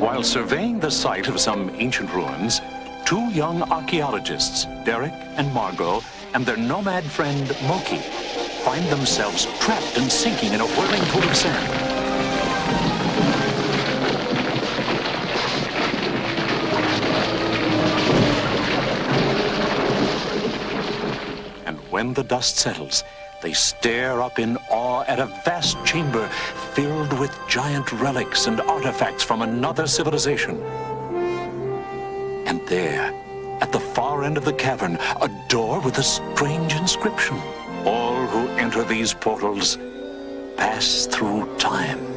While surveying the site of some ancient ruins, two young archaeologists, Derek and Margot, and their nomad friend, Moki, find themselves trapped and sinking in a whirling pool of sand. And when the dust settles, they stare up in awe at a vast chamber filled with giant relics and artifacts from another civilization. And there, at the far end of the cavern, a door with a strange inscription. All who enter these portals pass through time.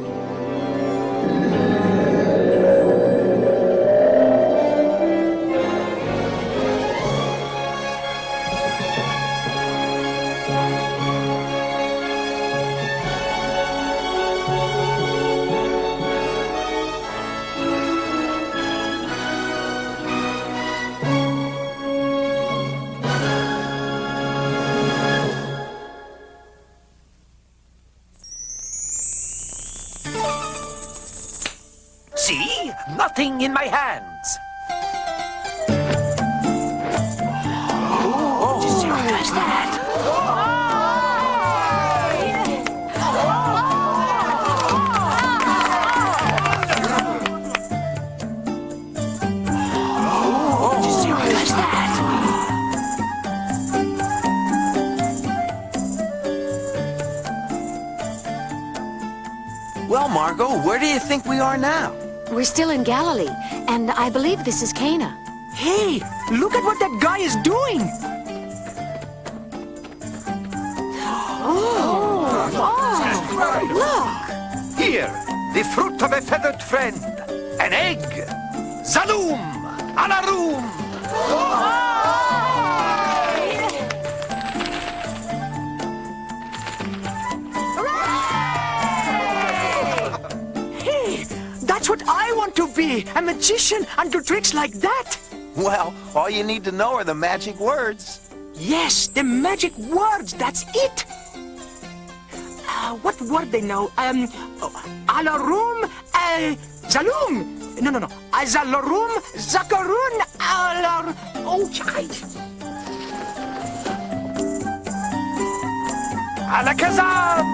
See? Nothing in my hands. Oh, what's that? Well, Margot, where do you think we are now? We're still in Galilee, and I believe this is Cana. Hey, look at what that guy is doing. Look! Here, the fruit of a feathered friend. An egg. Zaloom! Alaroom! Hey, that's what I want to be. A magician and do tricks like that. Well, all you need to know are the magic words. Yes, the magic words, that's it. What word they know? Alarum, Zaloom. No. Azalarum, Zakarun, Alar... Oh, child. Alakazam!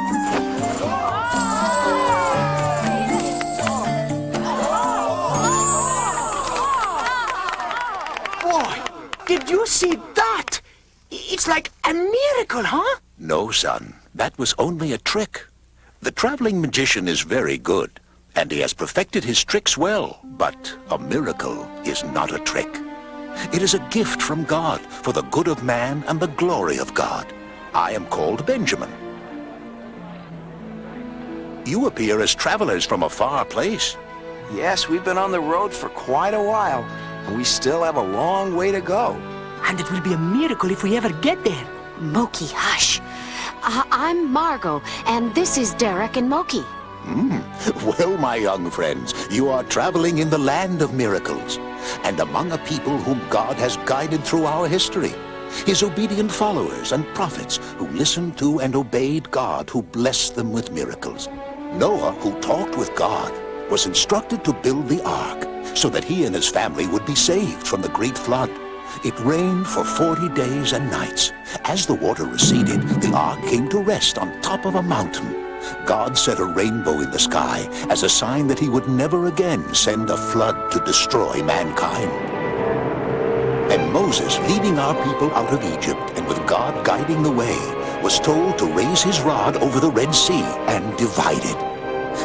Boy, did you see that? It's like a miracle, huh? No, son. That was only a trick. The traveling magician is very good, and he has perfected his tricks well. But a miracle is not a trick. It is a gift from God for the good of man and the glory of God. I am called Benjamin. You appear as travelers from a far place. Yes, we've been on the road for quite a while, and we still have a long way to go. And it will be a miracle if we ever get there. Moki, hush. I'm Margot, and this is Derek and Moki. Well, my young friends, you are traveling in the land of miracles, and among a people whom God has guided through our history. His obedient followers and prophets who listened to and obeyed God, who blessed them with miracles. Noah, who talked with God, was instructed to build the ark so that he and his family would be saved from the great flood. It rained for 40 days and nights. As the water receded, the ark came to rest on top of a mountain. God set a rainbow in the sky as a sign that he would never again send a flood to destroy mankind. And Moses, leading our people out of Egypt and with God guiding the way, was told to raise his rod over the Red Sea and divide it.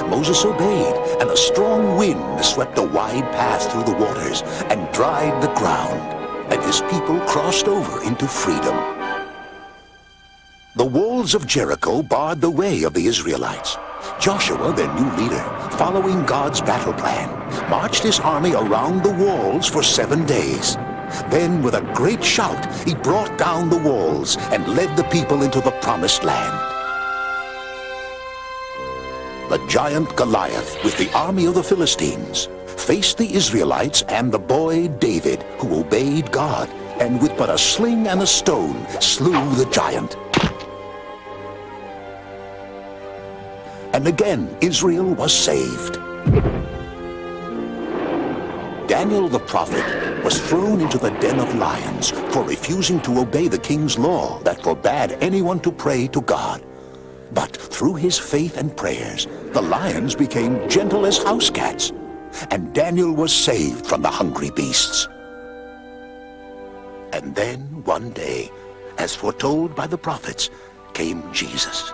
Moses obeyed, and a strong wind swept a wide path through the waters and dried the ground. And his people crossed over into freedom. The walls of Jericho barred the way of the Israelites. Joshua, their new leader, following God's battle plan, marched his army around the walls for 7 days. Then, with a great shout, he brought down the walls and led the people into the promised land. The giant Goliath, with the army of the Philistines, faced the Israelites and the boy David, who obeyed God, and with but a sling and a stone slew the giant. And again Israel was saved. Daniel the prophet was thrown into the den of lions for refusing to obey the king's law that forbade anyone to pray to God. But through his faith and prayers, the lions became gentle as house cats, and Daniel was saved from the hungry beasts. And then, one day, as foretold by the prophets, came Jesus,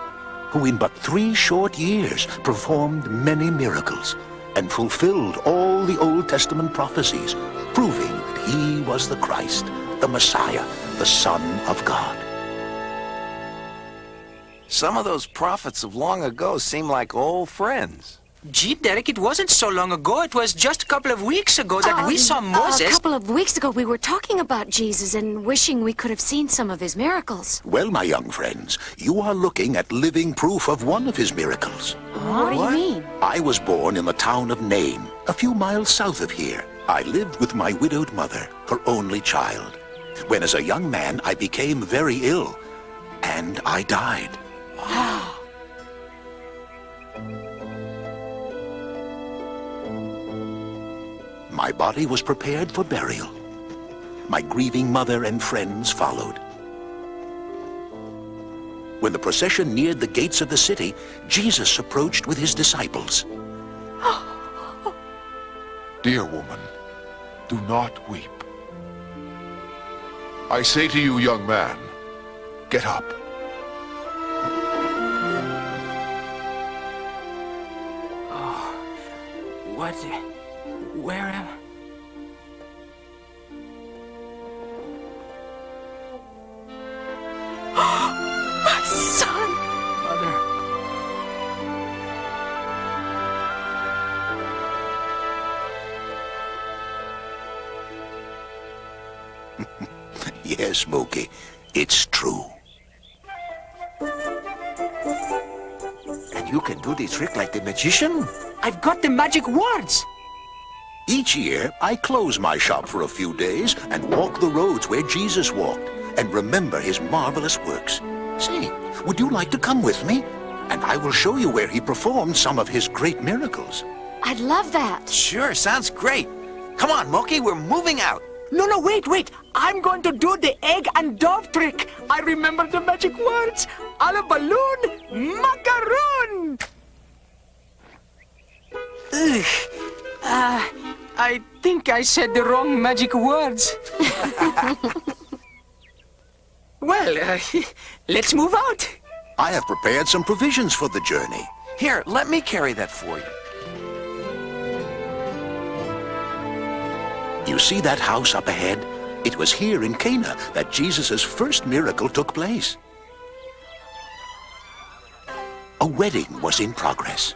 who in but 3 short years performed many miracles and fulfilled all the Old Testament prophecies, proving that he was the Christ, the Messiah, the Son of God. Some of those prophets of long ago seem like old friends. Gee, Derek, it wasn't so long ago. It was just a couple of weeks ago that we saw A Moses. couple of weeks ago, we were talking about Jesus and wishing we could have seen some of his miracles. Well, my young friends, you are looking at living proof of one of his miracles. What do you mean? I was born in the town of Nain, a few miles south of here. I lived with my widowed mother, her only child. When as a young man, I became very ill, and I died. My body was prepared for burial. My grieving mother and friends followed. When the procession neared the gates of the city, Jesus approached with his disciples. Dear woman, do not weep. I say to you, young man, get up. What? Where am I? My son! Mother. Yes, Mookie, it's true. And you can do the trick like the magician? I've got the magic words. Each year, I close my shop for a few days and walk the roads where Jesus walked and remember his marvelous works. Say, would you like to come with me? And I will show you where he performed some of his great miracles. I'd love that. Sure, sounds great. Come on, Moki, we're moving out. No, wait. I'm going to do the egg and dove trick. I remember the magic words. A la balloon, macaroon. Ugh. I think I said the wrong magic words. Well, let's move out. I have prepared some provisions for the journey. Here, let me carry that for you. You see that house up ahead? It was here in Cana that Jesus' first miracle took place. A wedding was in progress.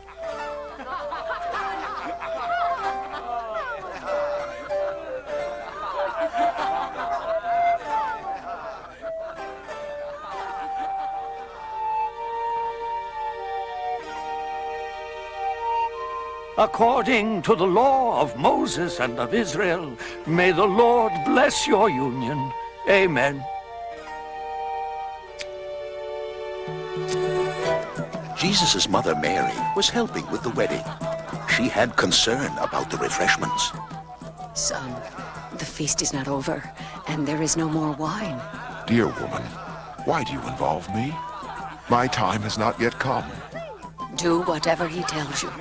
According to the law of Moses and of Israel, may the Lord bless your union. Amen. Jesus' mother Mary was helping with the wedding. She had concern about the refreshments. Son, the feast is not over, and there is no more wine. Dear woman, why do you involve me? My time has not yet come. Do whatever he tells you.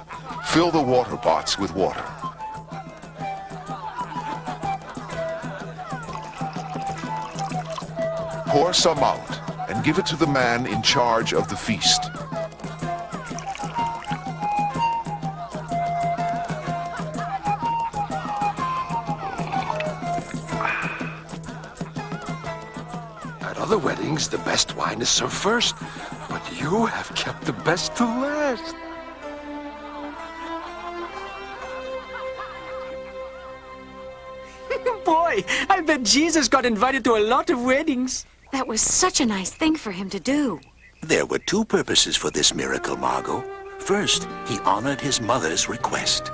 Fill the water pots with water. Pour some out and give it to the man in charge of the feast. At other weddings, the best wine is served first, but you have kept the best to last. Boy, I bet Jesus got invited to a lot of weddings. That was such a nice thing for him to do. There were 2 purposes for this miracle, Margot. First, he honored his mother's request.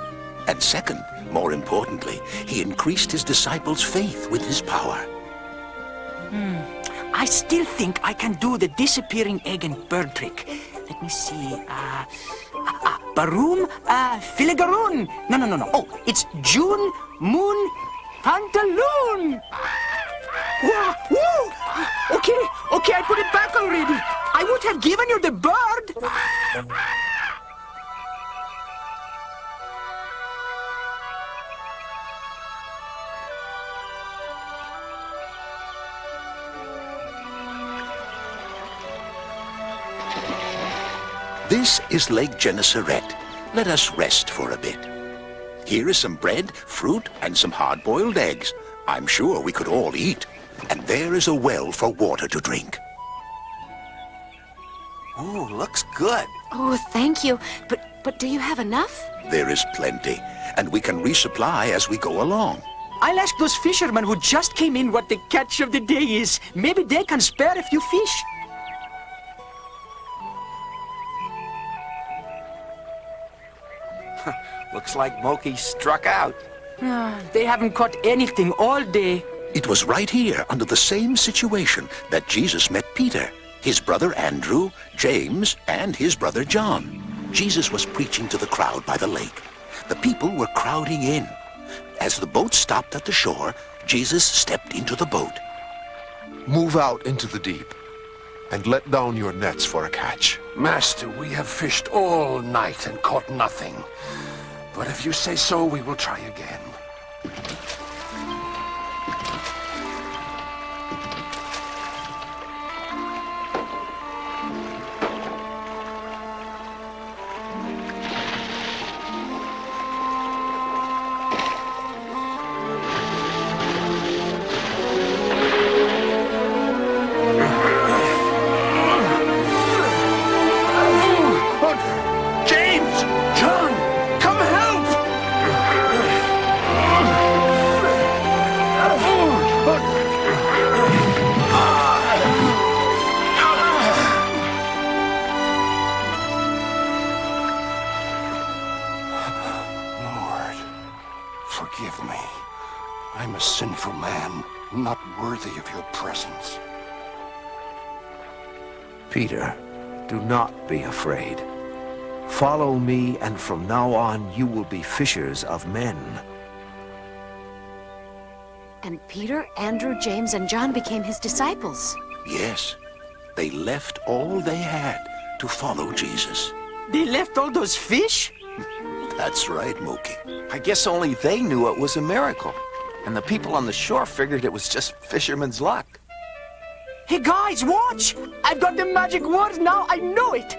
And second, more importantly, he increased his disciples' faith with his power. I still think I can do the disappearing egg and bird trick. Let me see. Barum, Filigaroon. No. Oh, it's June, Moon, Pantaloon. Wow, whoa. Okay, I put it back already. I would have given you the bird. This is Lake Gennesaret. Let us rest for a bit. Here is some bread, fruit, and some hard-boiled eggs. I'm sure we could all eat. And there is a well for water to drink. Ooh, looks good. Oh, thank you. But do you have enough? There is plenty, and we can resupply as we go along. I'll ask those fishermen who just came in what the catch of the day is. Maybe they can spare a few fish. Looks like Moki struck out. They haven't caught anything all day. It was right here, under the same situation, that Jesus met Peter, his brother Andrew, James, and his brother John. Jesus was preaching to the crowd by the lake. The people were crowding in. As the boat stopped at the shore, Jesus stepped into the boat. Move out into the deep and let down your nets for a catch. Master, we have fished all night and caught nothing. But if you say so, we will try again. Forgive me. I'm a sinful man, not worthy of your presence. Peter, do not be afraid. Follow me, and from now on you will be fishers of men. And Peter, Andrew, James, and John became his disciples. Yes, they left all they had to follow Jesus. They left all those fish? That's right, Moki. I guess only they knew it was a miracle. And the people on the shore figured it was just fisherman's luck. Hey guys, watch! I've got the magic word now, I know it!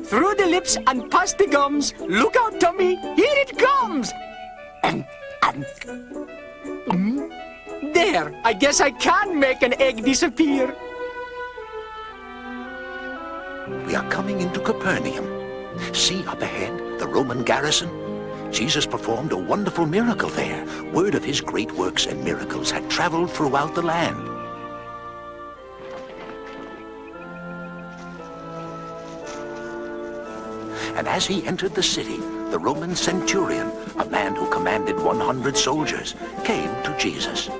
Through the lips and past the gums, look out, Tommy, here it comes! There, I guess I can make an egg disappear. We are coming into Capernaum. See up ahead, the Roman garrison? Jesus performed a wonderful miracle there. Word of his great works and miracles had traveled throughout the land. And as he entered the city, the Roman centurion, a man who commanded 100 soldiers, came to Jesus.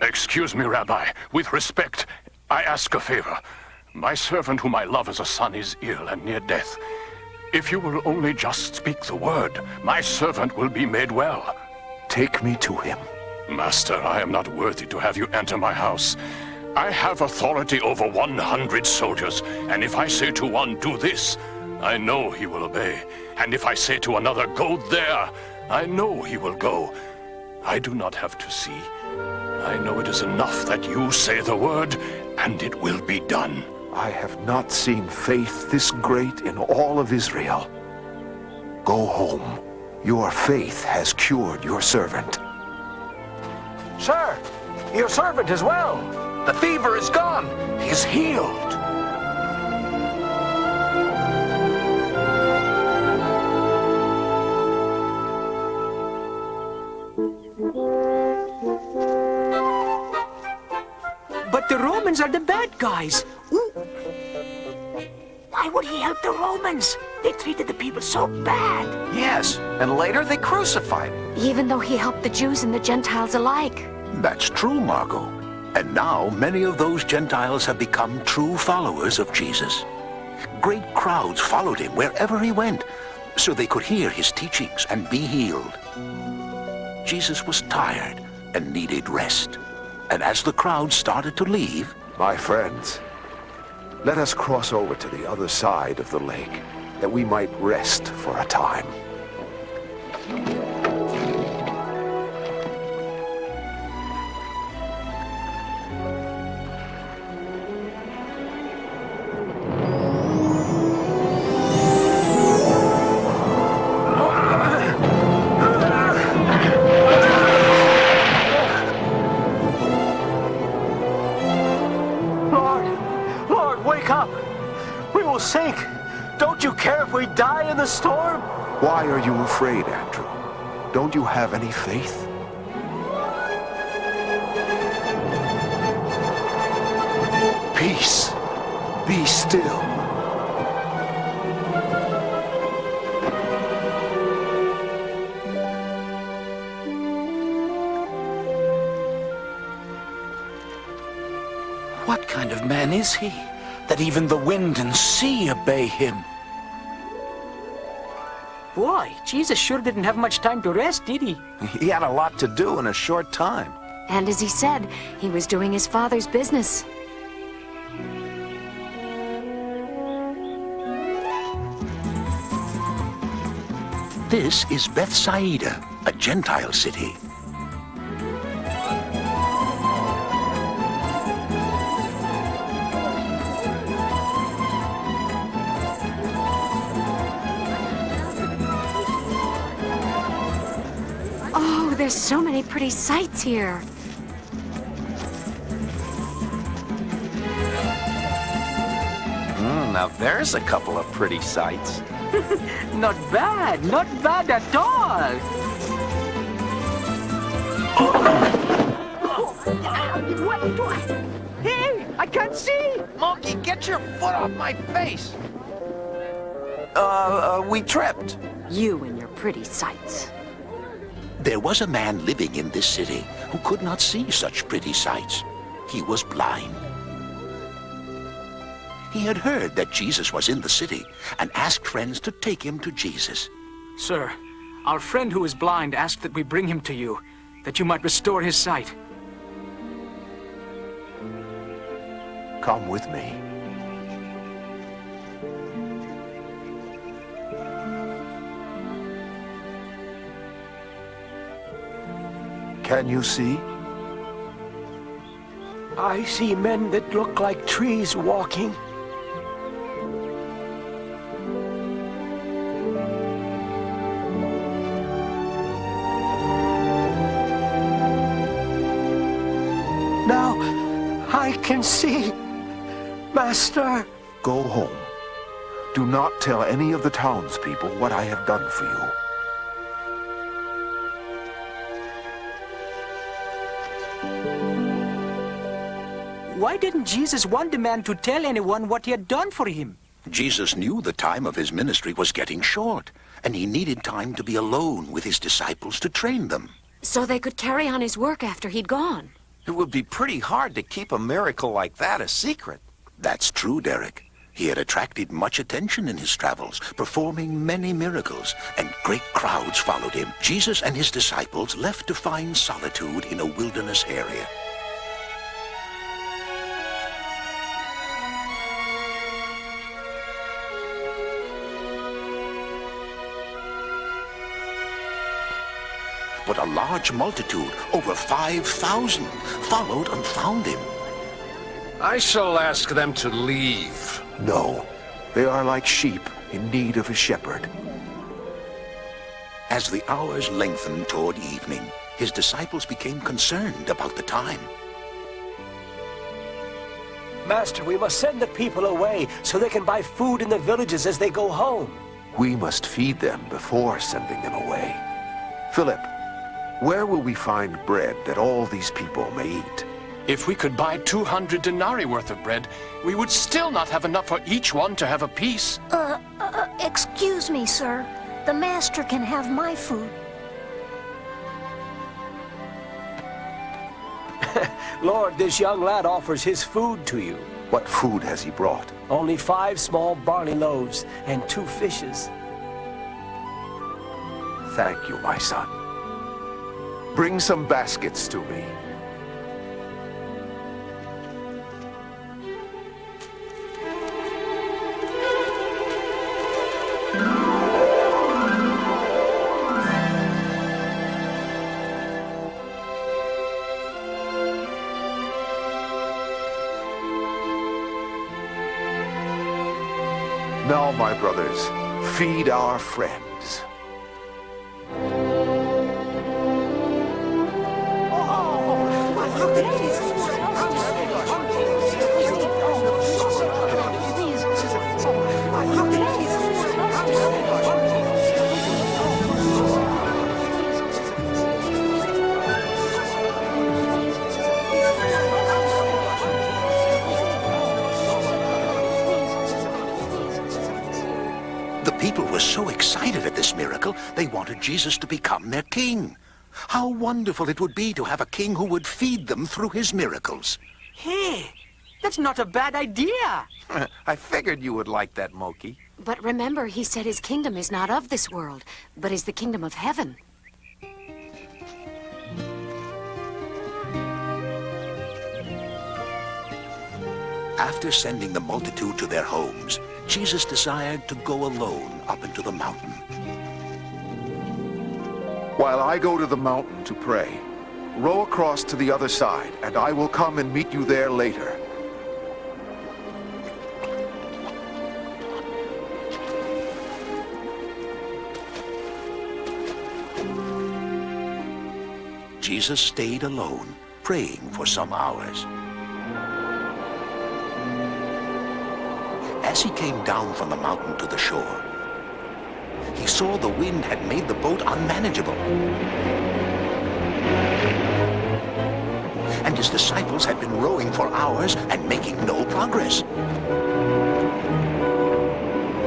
Excuse me, Rabbi. With respect, I ask a favor. My servant whom I love as a son is ill and near death. If you will only just speak the word, my servant will be made well. Take me to him. Master, I am not worthy to have you enter my house. I have authority over 100 soldiers, and if I say to one, do this, I know he will obey. And if I say to another, go there, I know he will go. I do not have to see. I know it is enough that you say the word, and it will be done. I have not seen faith this great in all of Israel. Go home. Your faith has cured your servant. Sir, your servant is well. The fever is gone. He is healed. But the Romans are the bad guys. Ooh. Why would he help the Romans? They treated the people so bad. Yes, and later they crucified him. Even though he helped the Jews and the Gentiles alike. That's true, Margot. And now many of those Gentiles have become true followers of Jesus. great crowds followed him wherever he went, so they could hear his teachings and be healed. Jesus was tired and needed rest. And as the crowd started to leave, My friends, let us cross over to the other side of the lake, that we might rest for a time. Lord, wake up! We will sink! Don't you care if we die in the storm? Why are you afraid, Andrew? Don't you have any faith? Peace. Be still. What kind of man is he, that even the wind and sea obey him? Boy, Jesus sure didn't have much time to rest, did he? He had a lot to do in a short time. And as he said, he was doing his father's business. this is Bethsaida, a Gentile city. Oh, there's so many pretty sights here. Now there's a couple of pretty sights. Not bad at all. Hey, I can't see. Monkey, get your foot off my face! We tripped. You and your pretty sights. There was a man living in this city who could not see such pretty sights. He was blind. He had heard that Jesus was in the city and asked friends to take him to Jesus. Sir, our friend who is blind asked that we bring him to you, that you might restore his sight. Come with me. Can you see? I see men that look like trees walking. Now I can see, Master. Go home. Do not tell any of the townspeople what I have done for you. Why didn't Jesus want the man to tell anyone what he had done for him? Jesus knew the time of his ministry was getting short, and he needed time to be alone with his disciples to train them. So they could carry on his work after he'd gone. It would be pretty hard to keep a miracle like that a secret. That's true, Derek. He had attracted much attention in his travels, performing many miracles, and great crowds followed him. Jesus and his disciples left to find solitude in a wilderness area. But a large multitude, over 5,000, followed and found him. I shall ask them to leave. No. They are like sheep in need of a shepherd. As the hours lengthened toward evening, his disciples became concerned about the time. Master, we must send the people away so they can buy food in the villages as they go home. We must feed them before sending them away. Philip, where will we find bread that all these people may eat? If we could buy 200 denarii worth of bread, we would still not have enough for each one to have a piece. Excuse me, sir. The master can have my food. Lord, this young lad offers his food to you. What food has he brought? Only 5 small barley loaves and 2 fishes. Thank you, my son. Bring some baskets to me. Now, my brothers, feed our friends. The people were so excited at this miracle, they wanted Jesus to become their king. How wonderful it would be to have a king who would feed them through his miracles. Hey, that's not a bad idea. I figured you would like that, Moki. But remember, he said his kingdom is not of this world, but is the kingdom of heaven. After sending the multitude to their homes, Jesus desired to go alone up into the mountain. While I go to the mountain to pray, row across to the other side, and I will come and meet you there later. Jesus stayed alone, praying for some hours. As he came down from the mountain to the shore, he saw the wind had made the boat unmanageable. And his disciples had been rowing for hours and making no progress.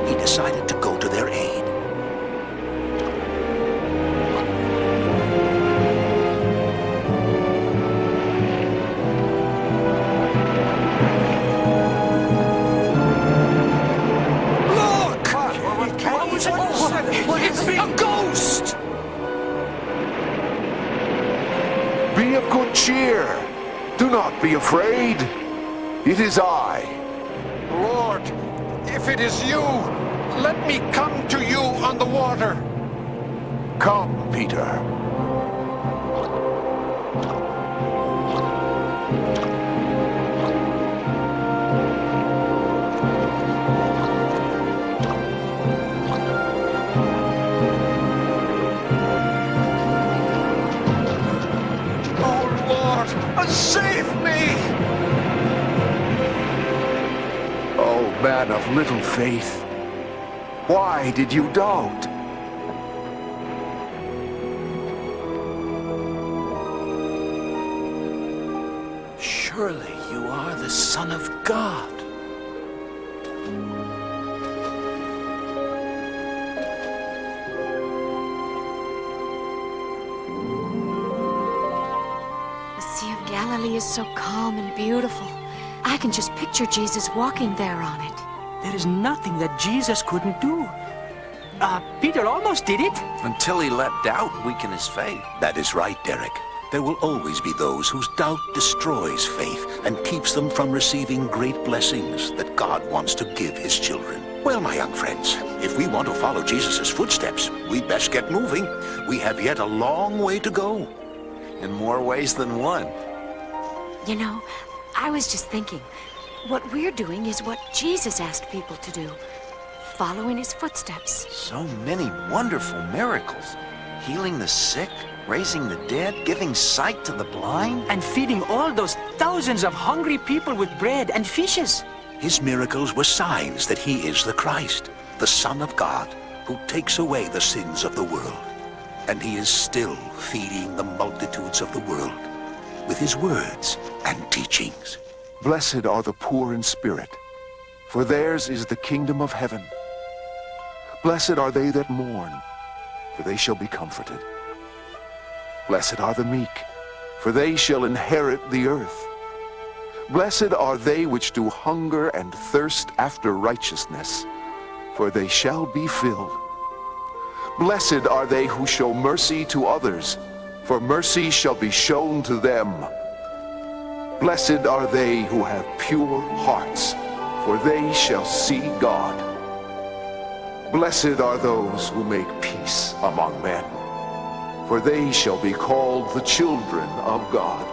He decided to go to their aid. It's a ghost! Be of good cheer. Do not be afraid. It is I. Lord, if it is you, let me come to you on the water. Come, Peter. Save me! Oh, man of little faith, why did you doubt? Surely you are the Son of God. Galilee is so calm and beautiful. I can just picture Jesus walking there on it. There is nothing that Jesus couldn't do. Peter almost did it. Until he let doubt weaken his faith. That is right, Derek. There will always be those whose doubt destroys faith and keeps them from receiving great blessings that God wants to give his children. Well, my young friends, if we want to follow Jesus' footsteps, we'd best get moving. We have yet a long way to go. In more ways than one. You know, I was just thinking, what we're doing is what Jesus asked people to do. Follow in his footsteps. So many wonderful miracles. Healing the sick, raising the dead, giving sight to the blind. And feeding all those thousands of hungry people with bread and fishes. His miracles were signs that he is the Christ, the Son of God, who takes away the sins of the world. And he is still feeding the multitudes of the world with his words and teachings. Blessed are the poor in spirit, for theirs is the kingdom of heaven. Blessed are they that mourn, for they shall be comforted. Blessed are the meek, for they shall inherit the earth. Blessed are they which do hunger and thirst after righteousness, for they shall be filled. Blessed are they who show mercy to others, for mercy shall be shown to them. Blessed are they who have pure hearts, for they shall see God. Blessed are those who make peace among men, for they shall be called the children of God.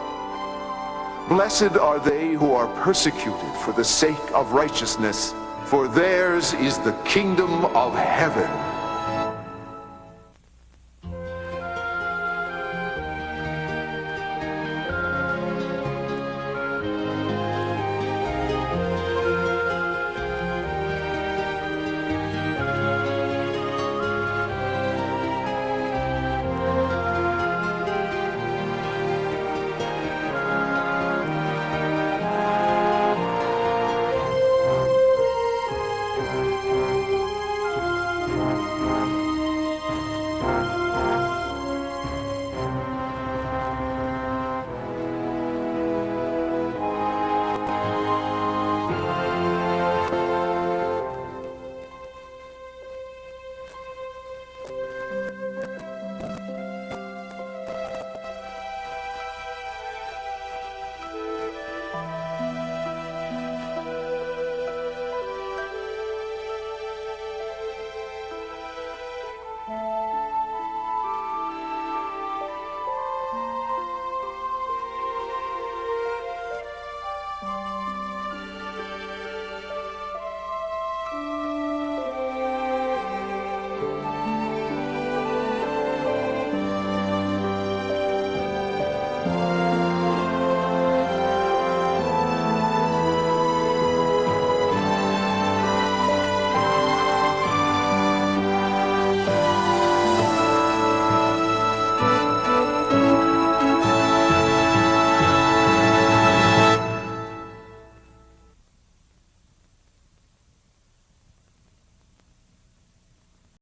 Blessed are they who are persecuted for the sake of righteousness, for theirs is the kingdom of heaven.